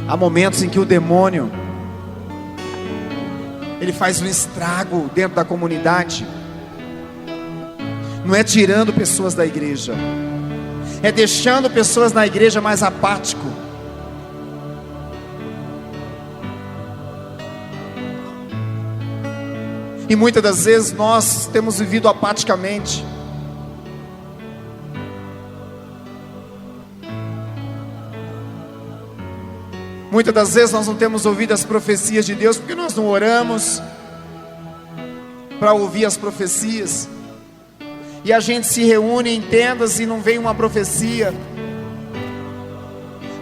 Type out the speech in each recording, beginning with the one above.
Há momentos em que o demônio, ele faz um estrago dentro da comunidade. Não é tirando pessoas da igreja, é deixando pessoas na igreja mais apático. E muitas das vezes nós temos vivido apaticamente. Muitas das vezes nós não temos ouvido as profecias de Deus, porque nós não oramos para ouvir as profecias. E a gente se reúne em tendas e não vem uma profecia.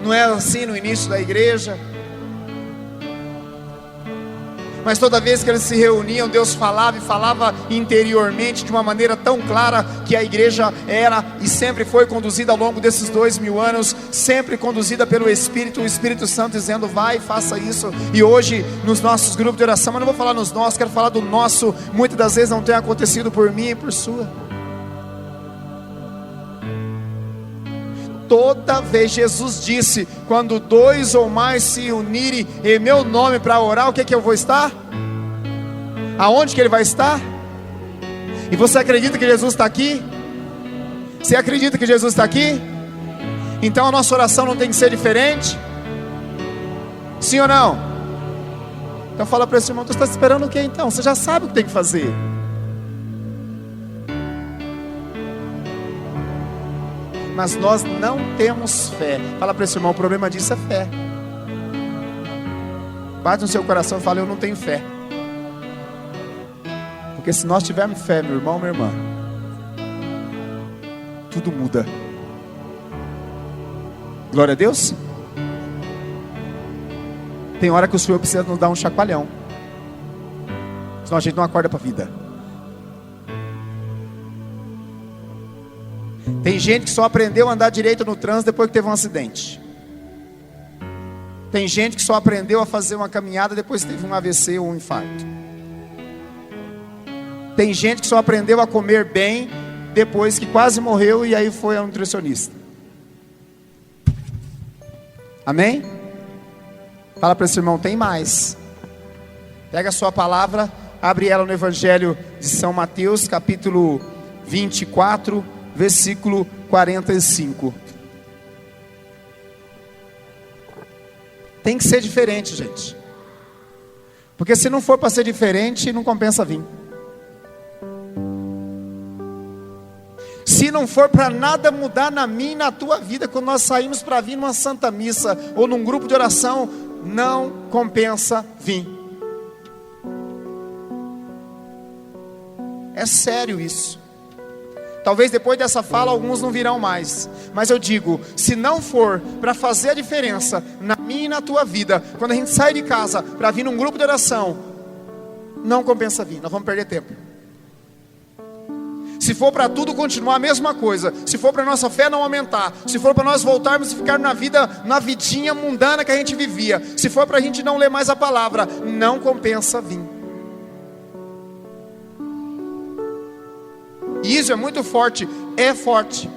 Não é assim no início da igreja. Mas toda vez que eles se reuniam, Deus falava e falava interiormente de uma maneira tão clara, que a igreja era e sempre foi conduzida ao longo desses 2000 anos, sempre conduzida pelo Espírito, o Espírito Santo dizendo: vai, faça isso. E hoje nos nossos grupos de oração, mas não vou falar nos nossos, quero falar do nosso, muitas das vezes não tem acontecido por mim e por sua. Toda vez Jesus disse: quando 2 ou mais se unirem em meu nome para orar, o que que eu vou estar? Aonde que ele vai estar? E você acredita que Jesus está aqui? Você acredita que Jesus está aqui? Então a nossa oração não tem que ser diferente? Sim ou não? Então fala para esse irmão: tu está esperando o que então? Você já sabe o que tem que fazer. Mas nós não temos fé. Fala para esse irmão: o problema disso é fé. Bate no seu coração e fala: eu não tenho fé. Porque se nós tivermos fé, meu irmão, minha irmã, tudo muda. Glória a Deus. Tem hora que o Senhor precisa nos dar um chacoalhão, senão a gente não acorda para a vida. Tem gente que só aprendeu a andar direito no trânsito depois que teve um acidente. Tem gente que só aprendeu a fazer uma caminhada depois que teve um AVC ou um infarto. Tem gente que só aprendeu a comer bem depois que quase morreu e aí foi ao nutricionista. Amém? Fala para esse irmão: tem mais. Pega a sua palavra, abre ela no Evangelho de São Mateus, capítulo 24, versículo 45. Tem que ser diferente, gente. Porque se não for para ser diferente, não compensa vir. Se não for para nada mudar na minha e na tua vida, quando nós saímos para vir numa santa missa ou num grupo de oração, não compensa vir. É sério isso. Talvez depois dessa fala alguns não virão mais, mas eu digo: se não for para fazer a diferença na minha e na tua vida, quando a gente sai de casa para vir num grupo de oração, não compensa vir, nós vamos perder tempo. Se for para tudo continuar a mesma coisa, se for para nossa fé não aumentar, se for para nós voltarmos e ficar na vida, na vidinha mundana que a gente vivia, se for para a gente não ler mais a palavra, não compensa vir. E isso é muito forte, é forte.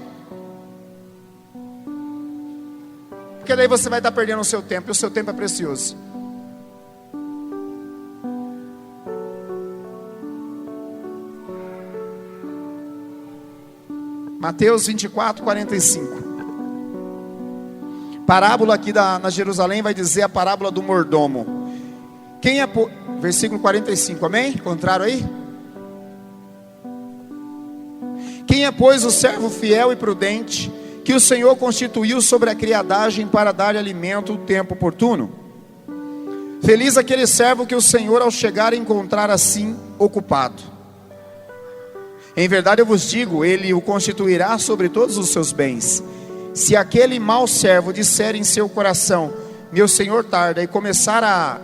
Porque daí você vai estar perdendo o seu tempo, e o seu tempo é precioso. Mateus 24, 45. Parábola aqui na Jerusalém vai dizer a parábola do mordomo. Versículo 45, amém? Contrário aí? Quem é, pois, o servo fiel e prudente, que o Senhor constituiu sobre a criadagem para dar alimento o tempo oportuno? Feliz aquele servo que o Senhor, ao chegar, encontrar assim ocupado. Em verdade eu vos digo, ele o constituirá sobre todos os seus bens. Se aquele mau servo disser em seu coração: meu senhor tarda, e começar a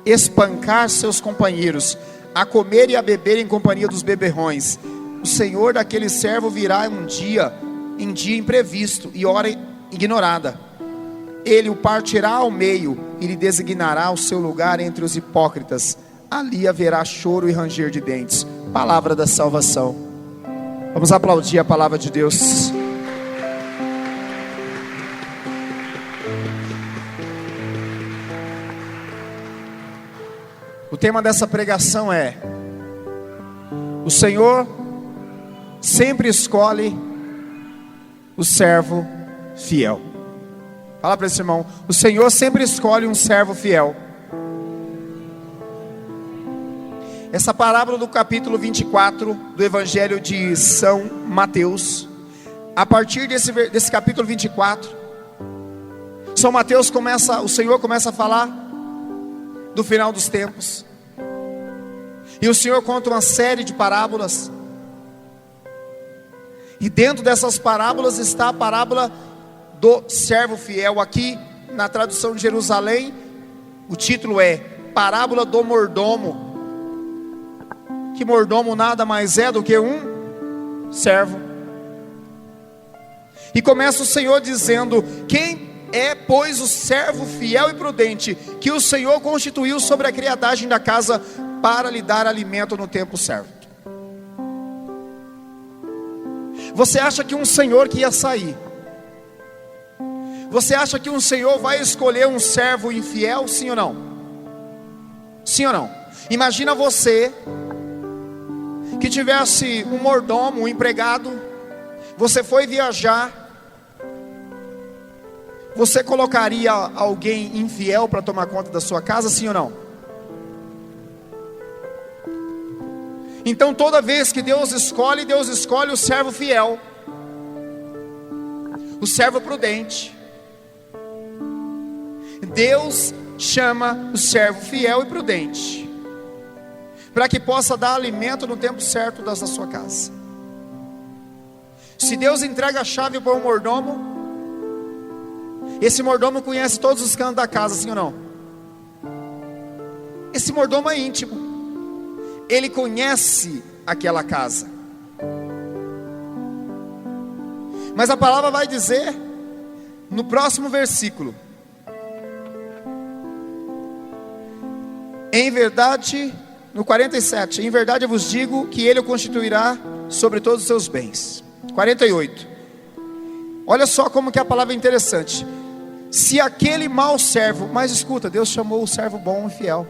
espancar seus companheiros, a comer e a beber em companhia dos beberrões, o senhor daquele servo virá em dia imprevisto e hora ignorada. Ele o partirá ao meio e lhe designará o seu lugar entre os hipócritas. Ali haverá choro e ranger de dentes. Palavra da salvação. Vamos aplaudir a palavra de Deus. O tema dessa pregação é: o Senhor sempre escolhe o servo fiel. Fala para esse irmão: o Senhor sempre escolhe um servo fiel. Essa parábola do capítulo 24 do Evangelho de São Mateus, a partir desse capítulo 24, São Mateus o Senhor começa a falar do final dos tempos. E o Senhor conta uma série de parábolas. E dentro dessas parábolas está a parábola do servo fiel. Aqui na tradução de Jerusalém, o título é Parábola do Mordomo. Que mordomo nada mais é do que um servo. E começa o Senhor dizendo: quem é, pois, o servo fiel e prudente, que o Senhor constituiu sobre a criadagem da casa, para lhe dar alimento no tempo certo. Você acha que um senhor que ia sair, você acha que um senhor vai escolher um servo infiel? Sim ou não? Sim ou não? Imagina você que tivesse um mordomo, um empregado, você foi viajar, você colocaria alguém infiel para tomar conta da sua casa? Sim ou não? Então toda vez que Deus escolhe o servo fiel, o servo prudente. Deus chama o servo fiel e prudente, para que possa dar alimento no tempo certo da sua casa. Se Deus entrega a chave para um mordomo, esse mordomo conhece todos os cantos da casa, sim ou não? Esse mordomo é íntimo, ele conhece aquela casa. Mas a palavra vai dizer no próximo versículo: em verdade, no 47, em verdade eu vos digo que ele o constituirá sobre todos os seus bens. 48, olha só como que a palavra é interessante. Se aquele mau servo, mas escuta, Deus chamou o servo bom e fiel.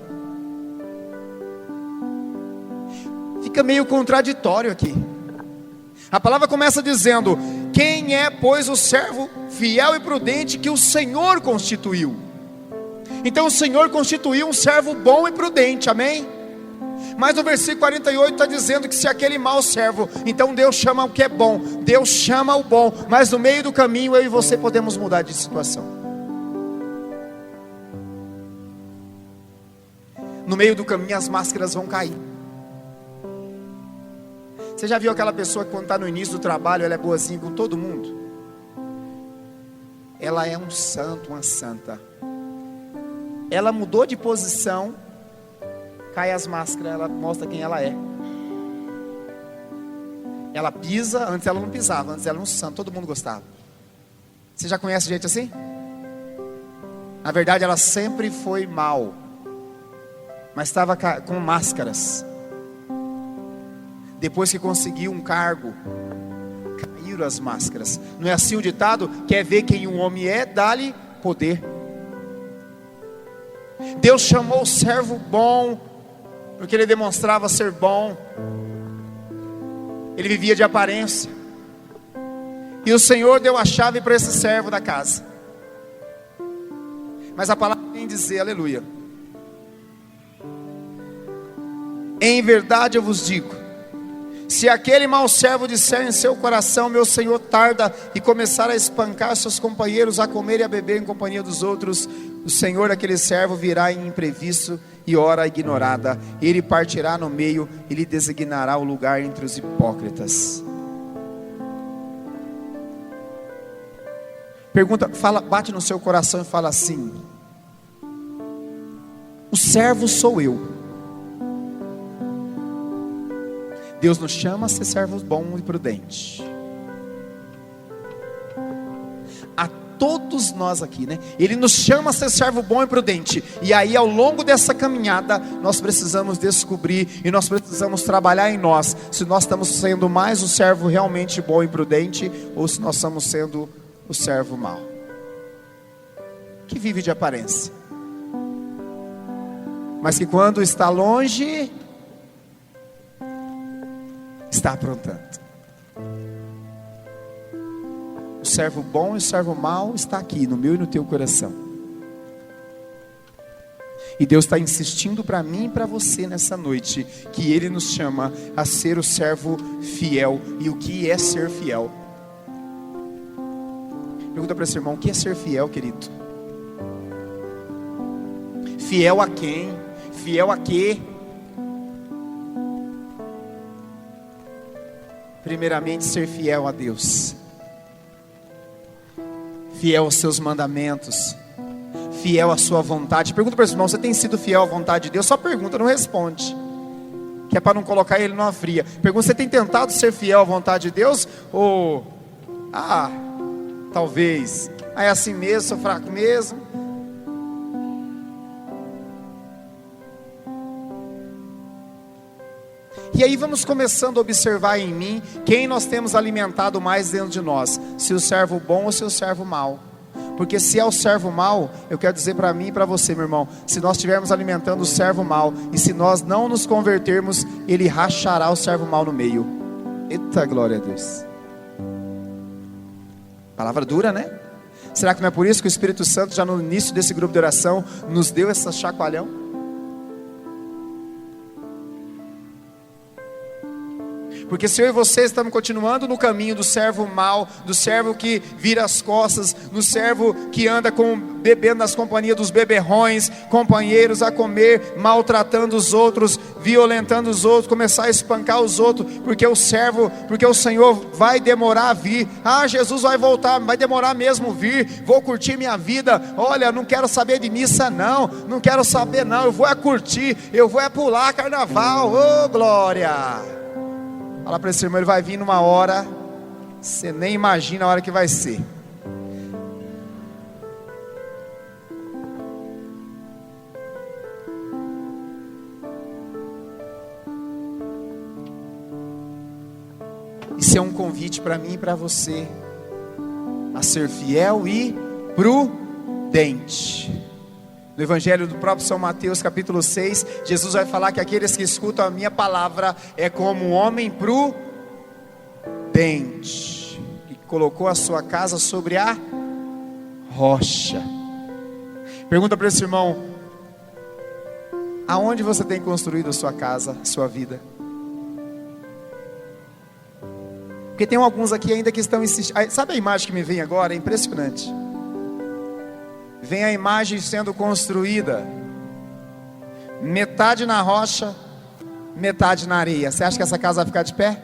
Fica meio contraditório aqui. A palavra começa dizendo: quem é, pois, o servo fiel e prudente que o Senhor constituiu? Então o Senhor constituiu um servo bom e prudente, amém? Mas no versículo 48 está dizendo que se aquele mau servo, então Deus chama o que é bom, Deus chama o bom, mas no meio do caminho eu e você podemos mudar de situação. No meio do caminho as máscaras vão cair. Você já viu aquela pessoa que quando está no início do trabalho, ela é boazinha com todo mundo? Ela é um santo, uma santa. Ela mudou de posição, cai as máscaras, ela mostra quem ela é. Ela pisa, antes ela não pisava, antes ela era um santo, todo mundo gostava. Você já conhece gente assim? Na verdade ela sempre foi mal, mas estava com máscaras. Depois que conseguiu um cargo, caíram as máscaras. Não é assim o ditado? Quer ver quem um homem é? Dá-lhe poder. Deus chamou o servo bom, porque ele demonstrava ser bom. Ele vivia de aparência. E o Senhor deu a chave para esse servo da casa. Mas a palavra vem dizer, aleluia: em verdade eu vos digo, se aquele mau servo disser em seu coração: meu senhor tarda, e começar a espancar seus companheiros, a comer e a beber em companhia dos outros, o senhor daquele servo virá em imprevisto e hora ignorada, ele partirá no meio e lhe designará o lugar entre os hipócritas. Pergunta, fala, bate no seu coração e fala assim: o servo sou eu. Deus nos chama a ser servos bons e prudentes. A todos nós aqui, né? Ele nos chama a ser servo bom e prudente. E aí ao longo dessa caminhada, nós precisamos descobrir e nós precisamos trabalhar em nós, se nós estamos sendo mais o servo realmente bom e prudente, ou se nós estamos sendo o servo mau, que vive de aparência. mas que quando está longe, está aprontando. O servo bom e o servo mau está aqui, no meu e no teu coração. E Deus está insistindo para mim e para você nessa noite, que Ele nos chama a ser o servo fiel. E o que é ser fiel? Pergunta para esse irmão, o que é ser fiel, querido? Fiel a quem? Fiel a quê? Primeiramente, ser fiel a Deus, fiel aos seus mandamentos, fiel à sua vontade. Pergunta para esse irmão, você tem sido fiel à vontade de Deus? Só pergunta, não responde, que é para não colocar ele numa fria. Pergunta, você tem tentado ser fiel à vontade de Deus? Ou, talvez, é assim mesmo, sou fraco mesmo. E aí vamos começando a observar em mim quem nós temos alimentado mais dentro de nós, se o servo bom ou se o servo mau. Porque se é o servo mau, eu quero dizer para mim e para você, meu irmão, se nós estivermos alimentando o servo mau, e se nós não nos convertermos, ele rachará o servo mau no meio. Eita, glória a Deus. Palavra dura, né? Será que não é por isso que o Espírito Santo, já no início desse grupo de oração, nos deu esse chacoalhão? Porque se eu e você estamos continuando no caminho do servo mau, do servo que vira as costas, do servo que anda bebendo nas companhias dos beberrões, companheiros a comer, maltratando os outros, violentando os outros, começar a espancar os outros, porque o Senhor vai demorar a vir. Jesus vai voltar, vai demorar mesmo vir, vou curtir minha vida. Olha, não quero saber de missa não quero saber não, eu vou curtir, eu vou pular carnaval, glória. Fala para esse irmão, ele vai vir numa hora, você nem imagina a hora que vai ser. Isso é um convite para mim e para você, a ser fiel e prudente. No Evangelho do próprio São Mateus, capítulo 6, Jesus vai falar que aqueles que escutam a minha palavra é como um homem prudente, que colocou a sua casa sobre a rocha. Pergunta para esse irmão, aonde você tem construído a sua casa, a sua vida? Porque tem alguns aqui ainda que estão insistindo. Sabe a imagem que me vem agora? É impressionante. Vem a imagem sendo construída, metade na rocha, metade na areia. Você acha que essa casa vai ficar de pé?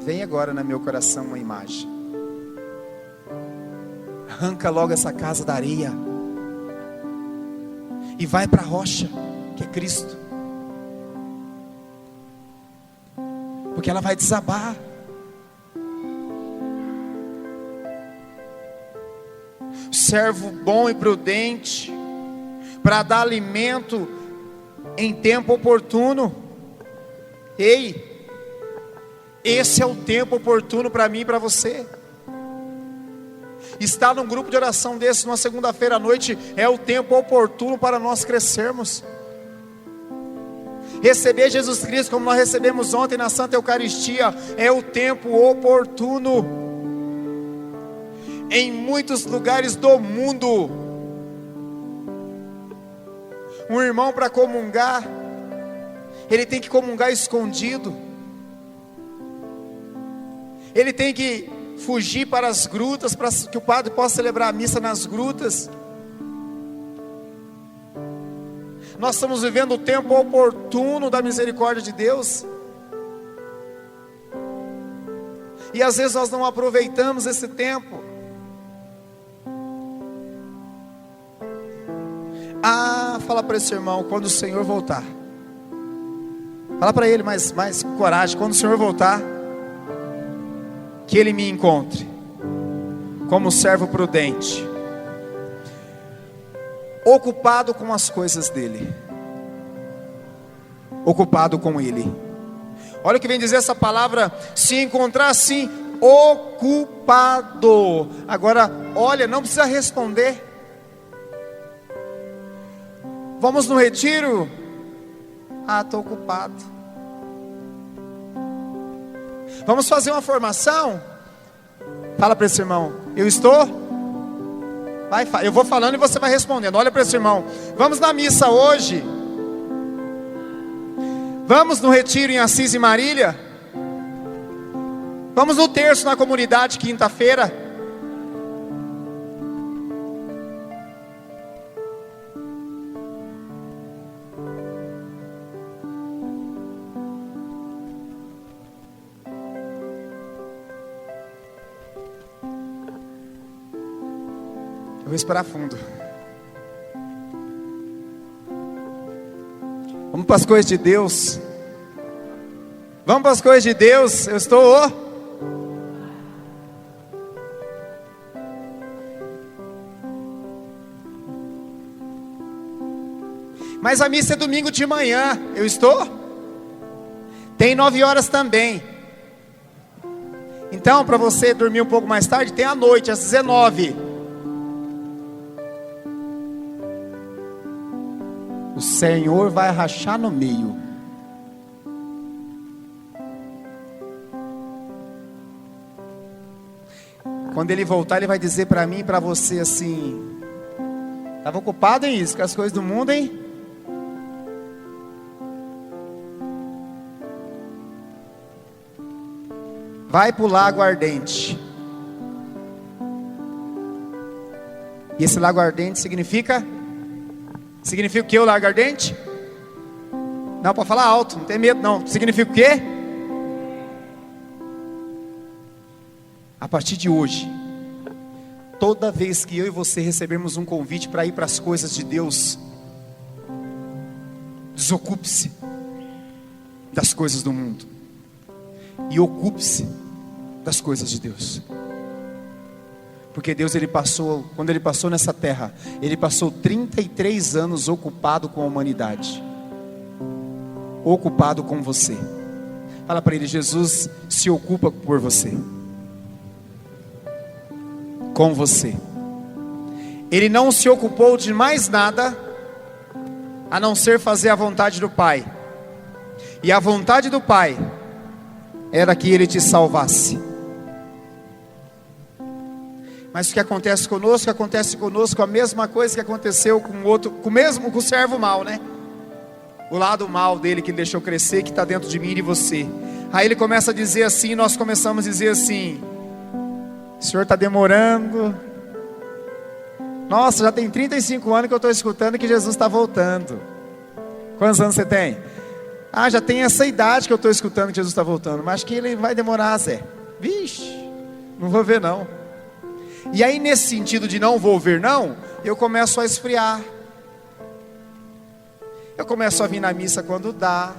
Vem agora no meu coração uma imagem. Arranca logo essa casa da areia e vai para a rocha, que é Cristo, porque ela vai desabar. Servo bom e prudente, para dar alimento em tempo oportuno. Esse é o tempo oportuno para mim e para você. Estar num grupo de oração desse, numa segunda-feira à noite, é o tempo oportuno para nós crescermos. Receber Jesus Cristo como nós recebemos ontem na Santa Eucaristia, é o tempo oportuno. Em muitos lugares do mundo, um irmão para comungar, ele tem que comungar escondido, ele tem que fugir para as grutas, para que o padre possa celebrar a missa nas grutas. Nós estamos vivendo o tempo oportuno da misericórdia de Deus, e às vezes nós não aproveitamos esse tempo. Fala para esse irmão, quando o Senhor voltar, fala para ele mais com coragem, quando o Senhor voltar, que ele me encontre como servo prudente, ocupado com as coisas dele, ocupado com ele. Olha o que vem dizer essa palavra, se encontrar assim, ocupado. Agora, olha, não precisa responder. Vamos no retiro? Ah, estou ocupado. Vamos fazer uma formação? Fala para esse irmão, eu estou? Eu vou falando e você vai respondendo. Olha para esse irmão, vamos na missa hoje? Vamos no retiro em Assis e Marília? Vamos no terço na comunidade quinta-feira? Eu vou esperar fundo. Vamos para as coisas de Deus. Vamos para as coisas de Deus. Eu estou. Mas a missa é domingo de manhã. Eu estou? Tem 9 horas também. Então, para você dormir um pouco mais tarde, tem à noite, às 19. O Senhor vai rachar no meio. Quando Ele voltar, Ele vai dizer para mim e para você assim: estava ocupado em isso, com as coisas do mundo, hein? Vai para o lago ardente. E esse lago ardente significa o que, o lago ardente? Não, pode falar alto, não tem medo não. Significa o quê? A partir de hoje, toda vez que eu e você recebermos um convite para ir para as coisas de Deus, desocupe-se das coisas do mundo e ocupe-se das coisas de Deus. Porque Deus, quando Ele passou nessa terra, Ele passou 33 anos ocupado com a humanidade, ocupado com você. Fala para Ele: Jesus se ocupa por você, com você. Ele não se ocupou de mais nada a não ser fazer a vontade do Pai. E a vontade do Pai era que Ele te salvasse. Mas o que acontece conosco? Acontece conosco a mesma coisa que aconteceu com o servo mau, né? O lado mal dele que ele deixou crescer, que está dentro de mim e de você. Aí ele começa a dizer assim, nós começamos a dizer assim: o Senhor está demorando. Nossa, já tem 35 anos que eu estou escutando que Jesus está voltando. Quantos anos você tem? Ah, já tem essa idade que eu estou escutando que Jesus está voltando. Mas que Ele vai demorar, Zé. Vixe, não vou ver não. E aí nesse sentido de não vou ver não, eu começo a esfriar. Eu começo a vir na missa quando dá.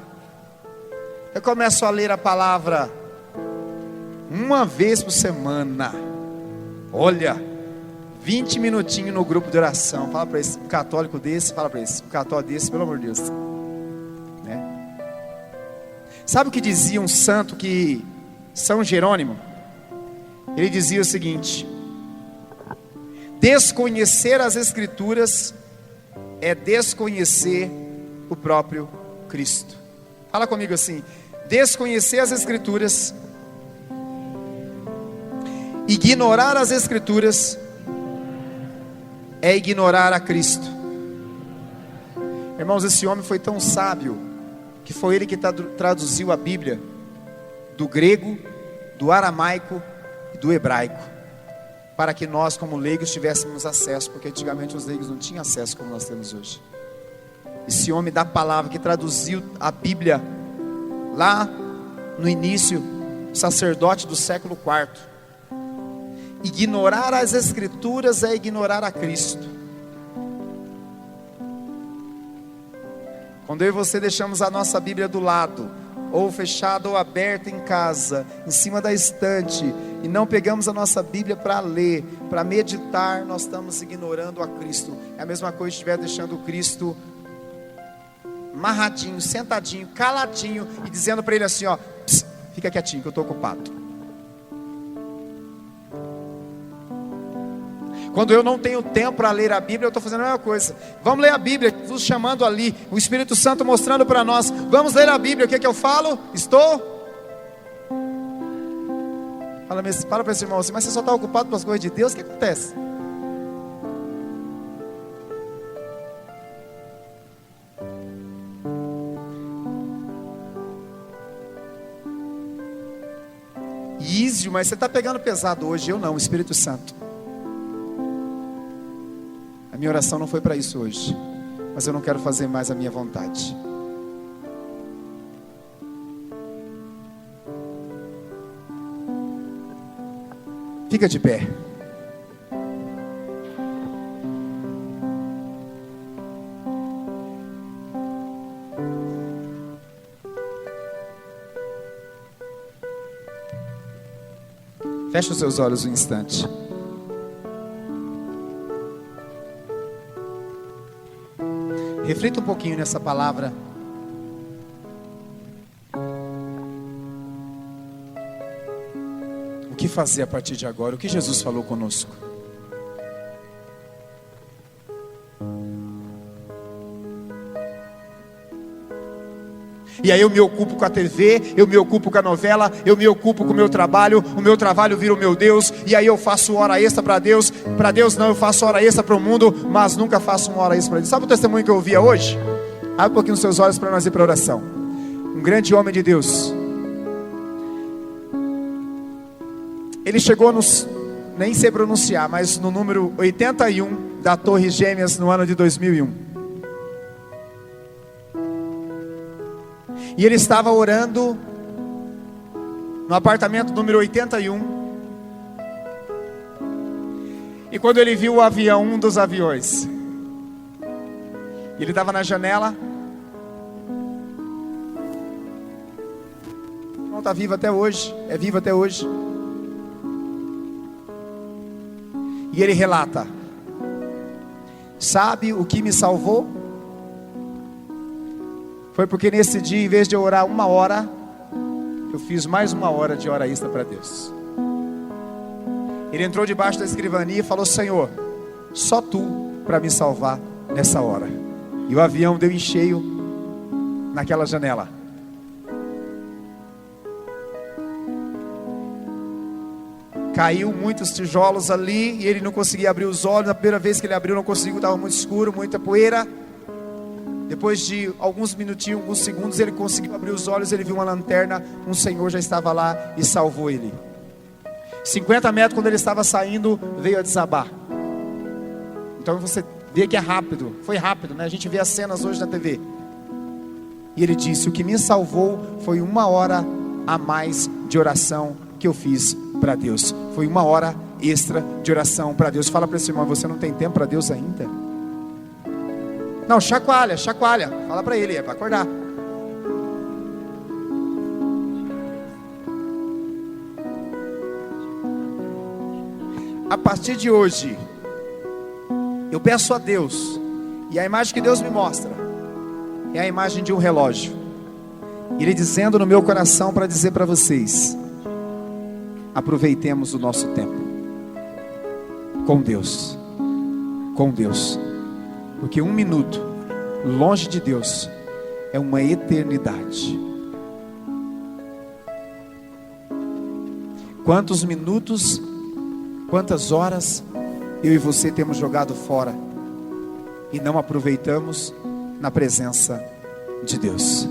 Eu começo a ler a palavra uma vez por semana. Olha, 20 minutinhos no grupo de oração. Fala para esse católico desse, fala para esse católico desse, pelo amor de Deus, né? Sabe o que dizia um santo, que São Jerônimo? Ele dizia o seguinte: desconhecer as Escrituras é desconhecer o próprio Cristo. Fala comigo assim: desconhecer as Escrituras, ignorar as Escrituras, é ignorar a Cristo. Irmãos, esse homem foi tão sábio que foi ele que traduziu a Bíblia do grego, do aramaico e do hebraico, para que nós como leigos tivéssemos acesso, porque antigamente os leigos não tinham acesso como nós temos hoje. Esse homem da palavra que traduziu a Bíblia lá no início, sacerdote do século IV. Ignorar as Escrituras é ignorar a Cristo. Quando eu e você deixamos a nossa Bíblia do lado, ou fechada ou aberta em casa, em cima da estante, e não pegamos a nossa Bíblia para ler, para meditar, nós estamos ignorando a Cristo. É a mesma coisa se estiver deixando o Cristo amarradinho, sentadinho, caladinho, e dizendo para ele assim, ó, fica quietinho que eu estou ocupado. Quando eu não tenho tempo para ler a Bíblia, eu estou fazendo a mesma coisa. Vamos ler a Bíblia, Jesus chamando ali, o Espírito Santo mostrando para nós, vamos ler a Bíblia. O que é que eu falo? Fala para esse irmão assim, mas você só está ocupado com as coisas de Deus, o que acontece? Ísio, mas você está pegando pesado hoje. Eu não, o Espírito Santo. A minha oração não foi para isso hoje, mas eu não quero fazer mais a minha vontade. Fica de pé. Feche os seus olhos um instante. Reflita um pouquinho nessa palavra. O que fazer a partir de agora? O que Jesus falou conosco? E aí eu me ocupo com a TV, eu me ocupo com a novela, eu me ocupo com o meu trabalho vira o meu Deus, e aí eu faço hora extra para Deus não, eu faço hora extra para o mundo, mas nunca faço uma hora extra para Deus. Sabe o testemunho que eu ouvia hoje? Abre um pouquinho os seus olhos para nós ir para a oração. Um grande homem de Deus, ele chegou nem sei pronunciar, mas no número 81 da Torre Gêmeas no ano de 2001. E ele estava orando no apartamento número 81. E quando ele viu o avião, um dos aviões, ele estava na janela. Não, está vivo até hoje, é vivo até hoje. E ele relata: sabe o que me salvou? Foi porque nesse dia, em vez de eu orar 1 hora, eu fiz mais 1 hora de hora extra para Deus. Ele entrou debaixo da escrivania e falou: Senhor, só Tu para me salvar nessa hora. E o avião deu em cheio naquela janela. Caiu muitos tijolos ali e ele não conseguia abrir os olhos. Na primeira vez que ele abriu, não conseguiu, estava muito escuro, muita poeira. Depois de alguns minutinhos, alguns segundos, ele conseguiu abrir os olhos. Ele viu uma lanterna, um senhor já estava lá e salvou ele. 50 metros, quando ele estava saindo, veio a desabar. Então você vê que é rápido, foi rápido, né? A gente vê as cenas hoje na TV. E ele disse: o que me salvou foi 1 hora a mais de oração que eu fiz para Deus. Foi 1 hora extra de oração para Deus. Fala para esse irmão: você não tem tempo para Deus ainda? Não, chacoalha. Fala para ele, é para acordar. A partir de hoje, eu peço a Deus, e a imagem que Deus me mostra é a imagem de um relógio. Ele dizendo no meu coração para dizer para vocês: aproveitemos o nosso tempo com Deus. Porque 1 minuto longe de Deus é uma eternidade. Quantos minutos, quantas horas eu e você temos jogado fora e não aproveitamos na presença de Deus?